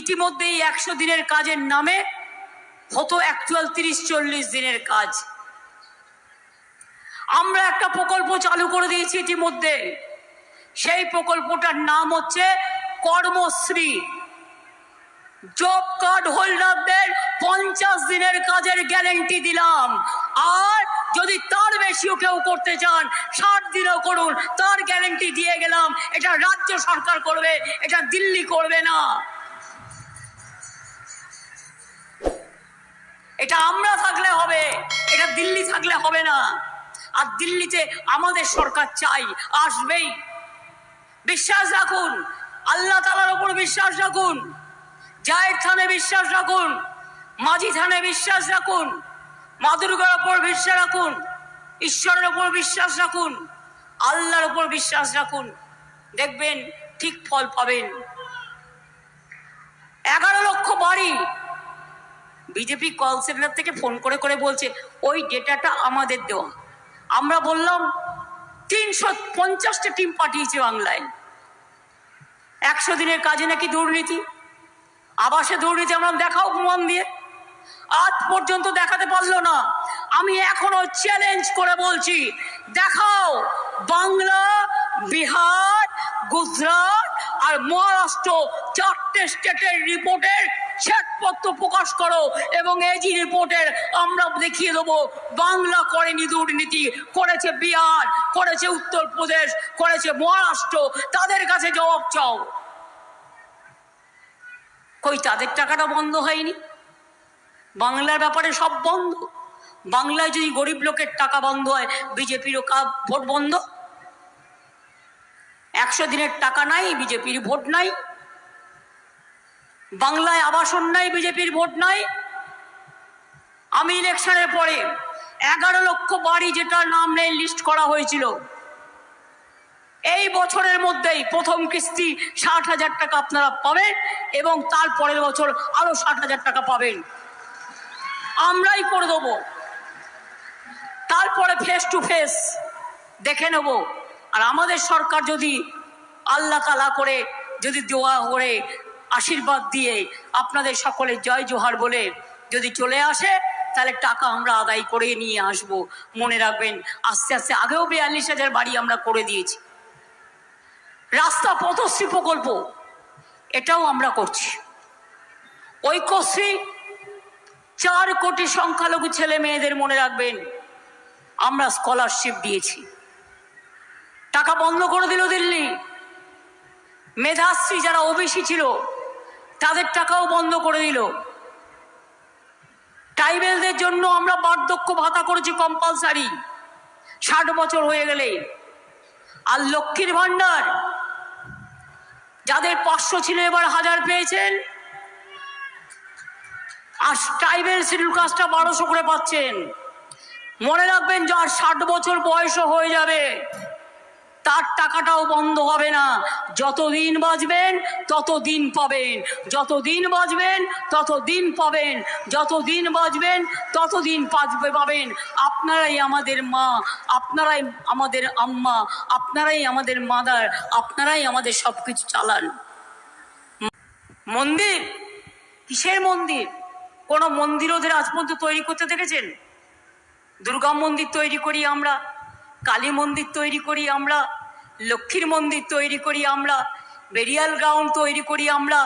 ইতিমধ্যেই 100 দিনের কাজের নামে হতো অ্যাকচুয়াল 30-40 দিনের কাজ। আমরা একটা প্রকল্প চালু করে দিয়েছি ইতিমধ্যে। সেই প্রকল্পটার নাম হচ্ছে কর্মশ্রী। জব কার্ড হোল্ডারদের 50 দিনের কাজের গ্যারেন্টি দিলাম। আর যদি তার বেশিও কেউ করতে চান 60 দিনও করুন, তার গ্যারেন্টি দিয়ে গেলাম। এটা রাজ্য সরকার করবে, এটা দিল্লি করবে না। এটা আমরা থাকলে হবে, এটা দিল্লি থাকলে হবে না। আর দিল্লিতে আমাদের সরকার চাই, আসবেই। বিশ্বাস রাখুন, আল্লাহ তাআলার উপর বিশ্বাস রাখুন, জায়ের থানে বিশ্বাস রাখুন, মাঝি থানে বিশ্বাস রাখুন, মা দুর্গার উপর বিশ্বাস রাখুন, ঈশ্বরের উপর বিশ্বাস রাখুন, আল্লাহর উপর বিশ্বাস রাখুন, দেখবেন ঠিক ফল পাবেন। 11 লক্ষ বাড়ি বিজেপি কল সেন্টার থেকে ফোন করে করে বলছে ওই ডেটাটা আমাদের দেওয়া। আমরা বললাম 350টা টিম পাঠিয়েছে বাংলায়। 100 দিনের কাজে নাকি দুর্নীতি, আবাসে দুর্নীতি। আমরা দেখাও প্রমাণ দিয়ে, আজ পর্যন্ত দেখাতে পারলো না। আমি এখনো চ্যালেঞ্জ করে বলছি, দেখাও বাংলা, বিহার, গুজরাট আর মহারাষ্ট্র 4টে স্টেটের রিপোর্টের শ্বেতপত্র প্রকাশ করো, এবং এজি রিপোর্টের আমরা দেখিয়ে দেবো বাংলা করেনি দুর্নীতি, করেছে বিহার, করেছে উত্তরপ্রদেশ, করেছে মহারাষ্ট্র। তাদের কাছে জবাব চাও। কই তাদের টাকাটা বন্ধ হয়নি? বাংলার ব্যাপারে সব বন্ধ। বাংলায় যদি গরিব লোকের টাকা বন্ধ হয়, বিজেপিরও ভোট বন্ধ। 100 দিনের টাকা নাই, বিজেপির ভোট নাই। বাংলায় আবাসন নাই, বিজেপির ভোট নাই। আমি ইলেকশনের পরে 11 লক্ষ বাড়ি যেটার নাম নেই লিস্ট করা হয়েছিল, এই বছরের মধ্যেই প্রথম কিস্তি 60,000 টাকা আপনারা পাবেন, এবং তার পরের বছর আরো 60,000 টাকা পাবেন। আমরাই করে দেবো। তারপরে ফেস টু ফেস দেখে নেব। আর আমাদের সরকার যদি আল্লাহ তাআলা করে, যদি দোয়া করে, আশীর্বাদ দিয়ে, আপনাদের সকলের জয় জোহার বলে যদি চলে আসে, তাহলে টাকা আমরা আদায় করে নিয়ে আসব। মনে রাখবেন, আস্তে আস্তে আগেও 42,000 বাড়ি আমরা করে দিয়েছি। রাস্তা পথশ্রী প্রকল্প এটাও আমরা করছি। ঐক্যশ্রী 4 কোটি সংখ্যালঘু ছেলে মেয়েদের মনে রাখবেন আমরা স্কলারশিপ দিয়েছি। টাকা বন্ধ করে দিল দিল্লি। মেধাশ্রী যারা ওবিসি ছিল তাদের টাকাও বন্ধ করে দিল। ট্রাইবেলদের জন্য আমরা বার্ধক্য ভাতা করেছি কম্পালসারি 60 বছর হয়ে গেলে। আর লক্ষ্মীর ভান্ডার যাদের 500 ছিল এবার 1000 পেয়েছেন। আর ট্রাইবেল শিডিউল কাস্টটা 1200 করে পাচ্ছেন। মনে রাখবেন, যার 60 বছর বয়সও হয়ে যাবে তার টাকাটাও বন্ধ হবে না। যতদিন বাঁচবেন ততদিন পাবেন, যতদিন বাঁচবেন ততদিন পাবেন, যতদিন বাঁচবেন ততদিন পাবেন। আপনারাই আমাদের মা, আপনারাই আমাদের আম্মা, আপনারাই আমাদের মাদার, আপনারাই আমাদের সব কিছু চালান। মন্দির কিসের মন্দির? কোনো মন্দির ওদের আজ পর্যন্ত তৈরি করতে দেখেছেন? দুর্গা মন্দির তৈরি করি আমরা, কালী মন্দির তৈরি করি আমরা, লক্ষ্মীর মন্দির তৈরি করি আমরা, বেরিয়াল গ্রাউন্ড তৈরি করি আমরা,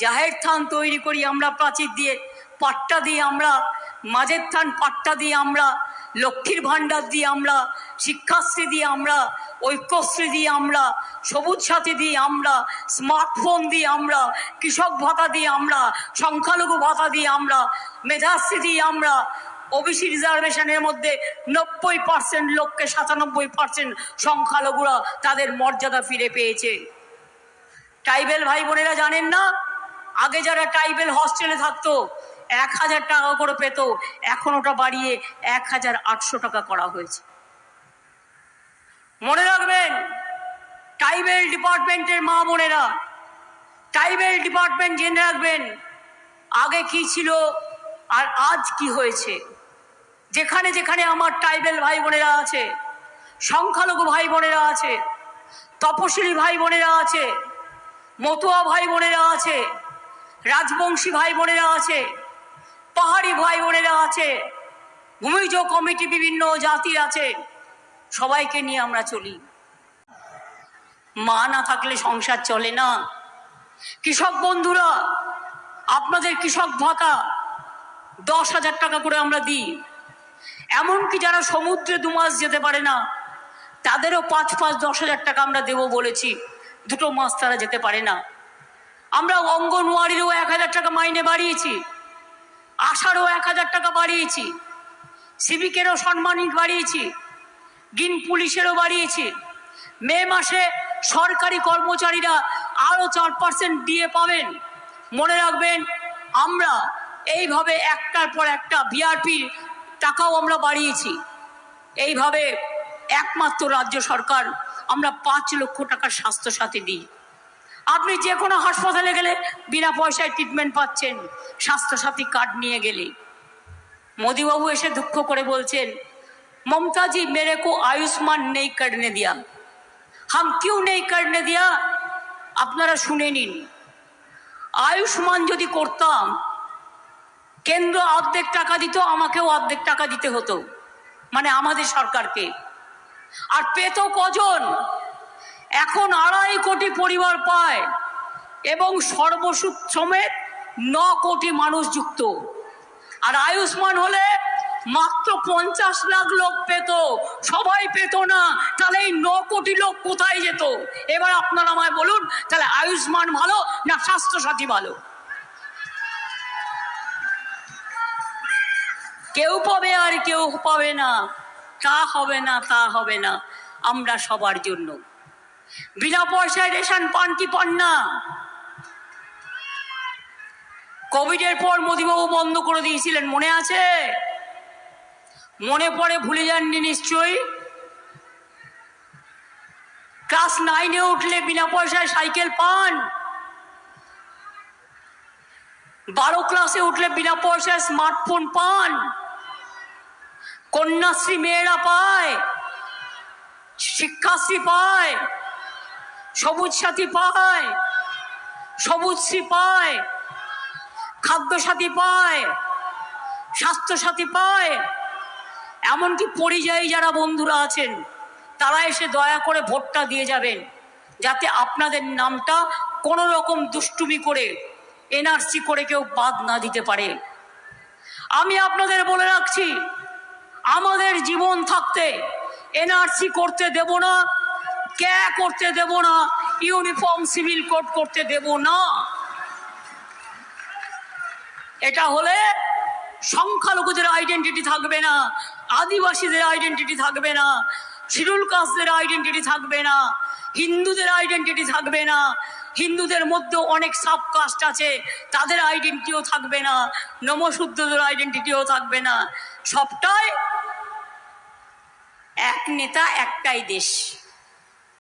জাহের থান তৈরি করি আমরা, প্রাচীর দিয়ে পাট্টা দিয়ে আমরা, মাঝের থান পাট্টা দিয়ে আমরা, লক্ষ্মীর ভাণ্ডার দিয়ে আমরা, শিক্ষাশ্রী দিয়ে আমরা, ঐক্যশ্রী দিয়ে আমরা, সবুজ সাথী দিয়ে আমরা, স্মার্টফোন দিয়ে আমরা, কৃষক ভাতা দিয়ে আমরা, সংখ্যালঘু ভাতা দিয়ে আমরা, মেধাশ্রী দিয়ে আমরা। ওবিসি রিজার্ভেশনের মধ্যে 90% লোককে 97% সংখ্যালঘুরা তাদের মর্যাদা ফিরে পেয়েছে। ট্রাইবেল ভাই বোনেরা জানেন না, আগে যারা ট্রাইবেল হস্টেলে থাকতো 1000 টাকা করে পেত, এখন ওটা বাড়িয়ে 1800 টাকা করা হয়েছে। মনে রাখবেন, ট্রাইবেল ডিপার্টমেন্টের মা বোনেরা, ট্রাইবেল ডিপার্টমেন্ট জেনে রাখবেন আগে কি ছিল আর আজ কি হয়েছে। যেখানে যেখানে আমার ট্রাইবেল ভাই বোনেরা আছে, সংখ্যালঘু ভাই বোনেরা আছে, তপশিলি ভাই বোনেরা আছে, মতুয়া ভাই বোনেরা আছে, রাজবংশী ভাই বোনেরা আছে, পাহাড়ি ভাই বোনেরা আছে, ভূমিজ কমিটি বিভিন্ন জাতির আছে, সবাইকে নিয়ে আমরা চলি। মা না থাকলে সংসার চলে না। কৃষক বন্ধুরা, আপনাদের কৃষক ভাতা 10,000 টাকা করে আমরা দিই। এমনকি যারা সমুদ্রে 2 মাস যেতে পারে না তাদেরও 5 10,000 টাকা আমরা দেবো বলেছি। 2 মাস তারা যেতে পারে না। আমরা অঙ্গনওয়াড়িরও 1,000 টাকা মাইনে বাড়িয়েছি, আশারও 1,000 টাকা বাড়িয়েছি, সিভিকেরও সম্মানিক বাড়িয়েছি, গ্রিন পুলিশেরও বাড়িয়েছি। মে মাসে সরকারি কর্মচারীরা আরও 4% দিয়ে পাবেন। মনে রাখবেন, আমরা এইভাবে একটার পর একটা বিআরপির টাকাও আমরা বাড়িয়েছি। এইভাবে একমাত্র রাজ্য সরকার আমরা 5 লক্ষ টাকার স্বাস্থ্যসাথী দিই। আপনি যে কোনো হাসপাতালে গেলে বিনা পয়সায় ট্রিটমেন্ট পাচ্ছেন স্বাস্থ্যসাথী কার্ড নিয়ে গেলে। মোদিবাবু এসে দুঃখ করে বলছেন, ममता जी मेरे को आयुष्मान नहीं करने दिया। हम क्यों नहीं करने दिया? আপনারা শুনে নিন। আয়ুষ্মান যদি করতাম, কেন্দ্র অর্ধেক টাকা দিত, আমাকেও অর্ধেক টাকা দিতে হতো, মানে আমাদের সরকারকে। আর পেত কজন? এখন 2.5 কোটি পরিবার পায় এবং সর্বসুখ সমেত 9 কোটি মানুষ যুক্ত। আর আয়ুষ্মান হলে মাত্র 50 লাখ লোক পেত, সবাই পেত না। তাহলে এই 9 কোটি লোক কোথায় যেত? এবার আপনারা আমায় বলুন, তাহলে আয়ুষ্মান ভালো না স্বাস্থ্যসাথী ভালো? কেউ পাবে আর কেউ পাবে না, তা হবে না, তা হবে না। আমরা সবার জন্য। বিনা পয়সায় রেশন পান কি পান না? কোভিডের পর মোদিবাবু বন্ধ করে দিয়েছিলেন, মনে আছে? মনে পড়ে? ভুলে যাননি নিশ্চয়ই। ক্লাস 9-এ উঠলে বিনা পয়সায় সাইকেল পান, 12 ক্লাসে উঠলে বিনা পয়সায় স্মার্টফোন পান, কন্যাশ্রী মেয়েরা পায়, শিক্ষাশ্রী পায়, সবুজ সাথী পায়, সবুজশ্রী পায়, খাদ্যসাথী পায়, স্বাস্থ্যসাথী পায়। এমনকি পরিযায়ী যারা বন্ধুরা আছেন তারা এসে দয়া করে ভোটটা দিয়ে যাবেন, যাতে আপনাদের নামটা কোনো রকম দুষ্টুমি করে এনআরসি করে কেউ বাদ না দিতে পারে। আমি আপনাদের বলে রাখছি, আমাদের জীবন থাকতে এনআরসি করতে দেব না, ক্যা করতে দেব না, ইউনিফর্ম সিভিল কোড করতে দেব না। এটা হলে সংখ্যালঘুদের আইডেন্টিটি থাকবে না, আদিবাসীদের আইডেন্টিটি থাকবে না, শিডিউল কাস্টদের আইডেন্টিটি থাকবে না, হিন্দুদের আইডেন্টিটি থাকবে না, হিন্দুদের মধ্যে অনেক সাব কাস্ট আছে তাদের আইডেন্টিটিও থাকবে না, নমশূদ্রদের আইডেন্টিটিও থাকবে না। সবটাই এক নেতা একটাই দেশ।